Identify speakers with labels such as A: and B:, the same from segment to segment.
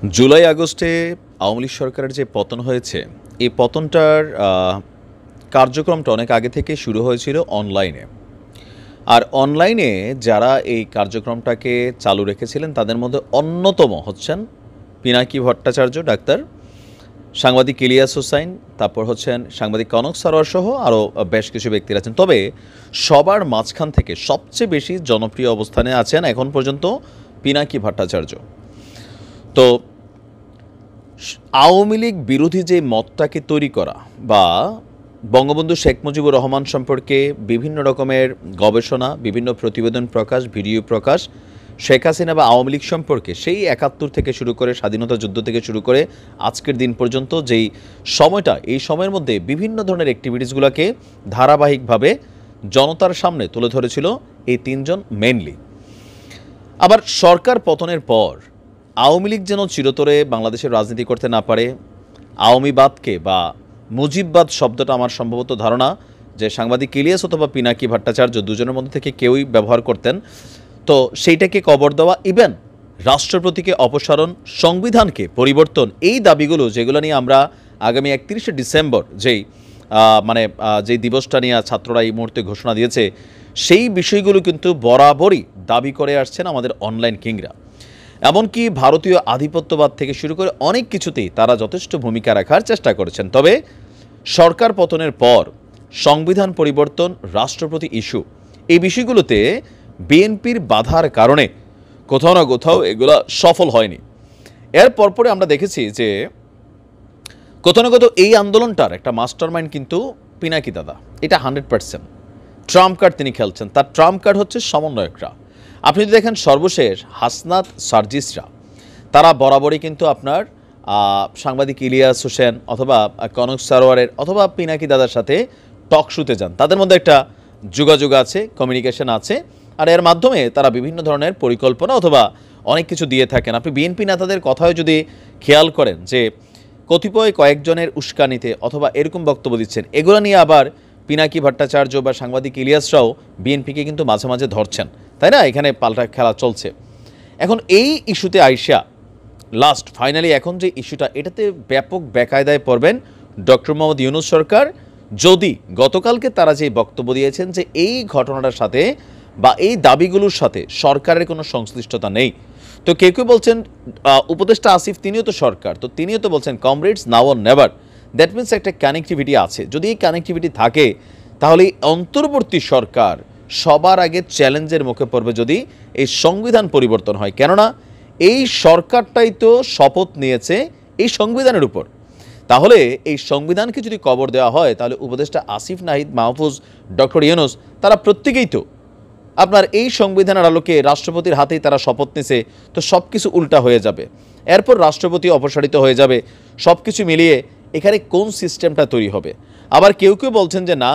A: জুলাই আগস্টে আওয়ামী লীগ সরকারের যে পতন হয়েছে, এই পতনটার কার্যক্রমটা অনেক আগে থেকে শুরু হয়েছিল অনলাইনে। আর অনলাইনে যারা এই কার্যক্রমটাকে চালু রেখেছিলেন তাদের মধ্যে অন্যতম হচ্ছেন পিনাকি ভট্টাচার্য ডাক্তার, সাংবাদিক ইলিয়াস হোসাইন, তারপর হচ্ছেন সাংবাদিক কনক সারোয়ার সহ আরও বেশ কিছু ব্যক্তিরা আছেন। তবে সবার মাঝখান থেকে সবচেয়ে বেশি জনপ্রিয় অবস্থানে আছেন এখন পর্যন্ত পিনাকি ভট্টাচার্য। তো আওয়ামী লীগ বিরোধী যে মতটাকে তৈরি করা বা বঙ্গবন্ধু শেখ মুজিবুর রহমান সম্পর্কে বিভিন্ন রকমের গবেষণা, বিভিন্ন প্রতিবেদন প্রকাশ, ভিডিও প্রকাশ, শেখ হাসিনা বা আওয়ামী লীগ সম্পর্কে সেই ৭১ থেকে শুরু করে স্বাধীনতা যুদ্ধ থেকে শুরু করে আজকের দিন পর্যন্ত যেই সময়টা, এই সময়ের মধ্যে বিভিন্ন ধরনের অ্যাক্টিভিটিসগুলোকে ধারাবাহিকভাবে জনতার সামনে তুলে ধরেছিল এই তিনজন মেনলি। আবার সরকার পতনের পর আওয়ামী লীগ যেন চিরতরে বাংলাদেশের রাজনীতি করতে না পারে, আওয়ামীবাদকে বা মুজিববাদ শব্দটা আমার সম্ভবত ধারণা যে সাংবাদিক ইলিয়াস অথবা পিনাকি ভট্টাচার্য দুজনের মধ্যে থেকে কেউই ব্যবহার করতেন। তো সেইটাকে কবর দেওয়া, ইভেন রাষ্ট্রপতিকে অপসারণ, সংবিধানকে পরিবর্তন, এই দাবিগুলো যেগুলো নিয়ে আমরা আগামী ৩১শে ডিসেম্বর যেই দিবসটা নিয়ে ছাত্ররা এই মুহূর্তে ঘোষণা দিয়েছে, সেই বিষয়গুলো কিন্তু বরাবরই দাবি করে আসছেন আমাদের অনলাইন কিংরা। এমনকি ভারতীয় আধিপত্যবাদ থেকে শুরু করে অনেক কিছুতেই তারা যথেষ্ট ভূমিকা রাখার চেষ্টা করেছেন। তবে সরকার পতনের পর সংবিধান পরিবর্তন, রাষ্ট্রপতি ইস্যু, এই বিষয়গুলোতে বিএনপির বাধার কারণে কোথাও না কোথাও এগুলো সফল হয়নি। এর পরপরে আমরা দেখেছি যে কোথাও না কোথাও এই আন্দোলনটার একটা মাস্টারমাইন্ড কিন্তু পিনাকি দাদা, এটা 100%। ট্রাম্প কার্ড তিনি খেলছেন, তার ট্রাম্প কার্ড হচ্ছে সমন্বয়করা। আপনি যদি দেখেন সর্বশেষ হাসনাত সার্জিসরা, তারা বরাবরই কিন্তু আপনার সাংবাদিক ইলিয়াস হোসেন অথবা কনক সারোয়ারের অথবা পিনাকি দাদার সাথে টক শুতে যান। তাদের মধ্যে একটা যোগাযোগ আছে, কমিউনিকেশন আছে, আর এর মাধ্যমে তারা বিভিন্ন ধরনের পরিকল্পনা অথবা অনেক কিছু দিয়ে থাকেন। আপনি বিএনপি নেতাদের কথাও যদি খেয়াল করেন যে কতিপয় কয়েকজনের উস্কানিতে অথবা এরকম বক্তব্য দিচ্ছেন, এগুলো নিয়ে আবার পিনাকি ভট্টাচার্য বা সাংবাদিক ইলিয়াসরাও বিএনপিকে কিন্তু মাঝে মাঝে ধরছেন, তাই না? এখানে পাল্টা খেলা চলছে। এখন এই ইস্যুতে আইসা লাস্ট ফাইনালি এখন যে ইস্যুটা, এটাতে ব্যাপক বেকায়দায় পড়বেন ডক্টর মোহাম্মদ ইউনূস সরকার, যদি গতকালকে তারা যে বক্তব্য দিয়েছেন যে এই ঘটনাটার সাথে বা এই দাবিগুলোর সাথে সরকারের কোনো সংশ্লিষ্টতা নেই। তো কেউ কেউ বলছেন উপদেষ্টা আসিফ তিনিও তো সরকার, তো তিনিও তো বলছেন comrades now or never. That means একটা কানেক্টিভিটি আছে। যদি এই কানেক্টিভিটি থাকে তাহলে অন্তর্বর্তী সরকার সবার আগে চ্যালেঞ্জের মুখে পড়বে যদি এই সংবিধান পরিবর্তন হয়। কেননা এই সরকারটাই তো শপথ নিয়েছে এই সংবিধানের উপর। তাহলে এই সংবিধানকে যদি কবর দেওয়া হয় তাহলে উপদেষ্টা আসিফ, নাহিদ, মাহফুজ, ডক্টর ইউনূস তারা প্রত্যেকেই তো আপনার এই সংবিধানের আলোকে রাষ্ট্রপতির হাতেই তারা শপথ নিছে। তো সব কিছু উল্টা হয়ে যাবে, এরপর রাষ্ট্রপতি অপসারিত হয়ে যাবে। সব কিছু মিলিয়ে এখানে কোন সিস্টেমটা তৈরি হবে? আবার কেউ কেউ বলছেন যে না,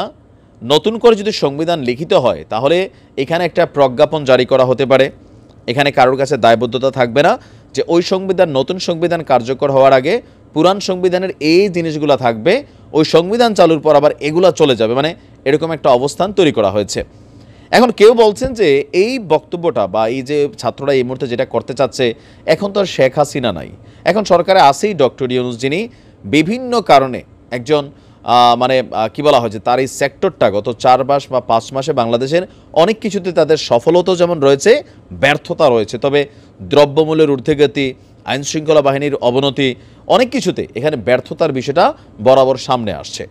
A: নতুন করে যদি সংবিধান লিখিত হয় তাহলে এখানে একটা প্রজ্ঞাপন জারি করা হতে পারে। এখানে কারোর কাছে দায়বদ্ধতা থাকবে না যে ওই সংবিধান, নতুন সংবিধান কার্যকর হওয়ার আগে পুরান সংবিধানের এই জিনিসগুলো থাকবে, ওই সংবিধান চালুর পর আবার এগুলা চলে যাবে, মানে এরকম একটা অবস্থান তৈরি করা হয়েছে। এখন কেউ বলছেন যে এই বক্তব্যটা বা এই যে ছাত্ররা এই মুহূর্তে যেটা করতে চাচ্ছে, এখন তো আর শেখ হাসিনা নাই, এখন সরকারে আছেই ডক্টর ইউনূস, যিনি বিভিন্ন কারণে একজন কি বলা হয় যে তার এই সেক্টরটা গত 4 মাস বা 5 মাসে বাংলাদেশের অনেক কিছুতে তাদের সফলতা যেমন রয়েছে, ব্যর্থতা রয়েছে। তবে দ্রব্যমূল্যের ঊর্ধ্বগতি, আইনশৃঙ্খলা বাহিনীর অবনতি, অনেক কিছুতে এখানে ব্যর্থতার বিষয়টা বরাবর সামনে আসছে।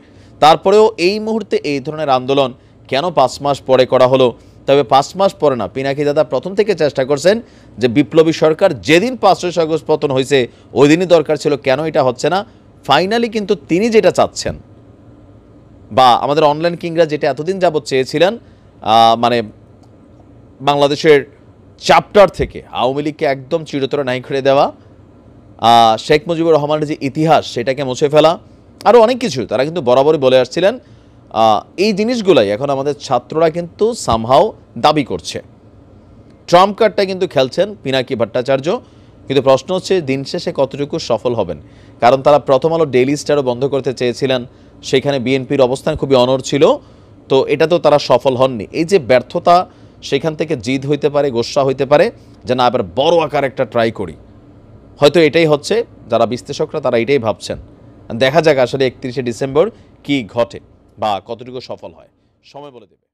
A: তারপরেও এই মুহূর্তে এই ধরনের আন্দোলন কেন 5 মাস পরে করা হলো? তবে 5 মাস পরে না, পিনাকি দাদা প্রথম থেকে চেষ্টা করছেন যে বিপ্লবী সরকার যেদিন 5 আগস্ট পতন হয়েছে ওই দিনই দরকার ছিল, কেন এটা হচ্ছে না? ফাইনালি কিন্তু তিনি যেটা চাচ্ছেন বা আমাদের অনলাইন কিংরা যেটা এতদিন যাবৎ চেয়েছিলেন, বাংলাদেশের চ্যাপ্টার থেকে আওয়ামী লীগকে একদম চিরতরে নাই করে দেওয়া, শেখ মুজিবুর রহমানের যে ইতিহাস সেটাকে মুছে ফেলা, আরও অনেক কিছু তারা কিন্তু বরাবরই বলে আসছিলেন। এই জিনিসগুলাই এখন আমাদের ছাত্ররা কিন্তু সামহাও দাবি করছে। ট্রাম্প কার্ডটা কিন্তু খেলছেন পিনাকি ভট্টাচার্য, কিন্তু প্রশ্ন হচ্ছে দিন শেষে কতটুকু সফল হবেন। কারণ তারা প্রথম আলো ডেইলি স্টারও বন্ধ করতে চেয়েছিলেন, সেখানে বিএনপির অবস্থান খুবই অনড় ছিল, তো এটা তো তারা সফল হননি। এই যে ব্যর্থতা, সেখান থেকে জিদ হইতে পারে, গোসা হইতে পারে যে না, এবার বড় আকার একটা ট্রাই করি। হয়তো এটাই হচ্ছে, যারা বিশ্লেষকরা তারা এটাই ভাবছেন। দেখা যাক আসলে 31শে ডিসেম্বর কি ঘটে বা কতটুকু সফল হয়, সময় বলে দেবে।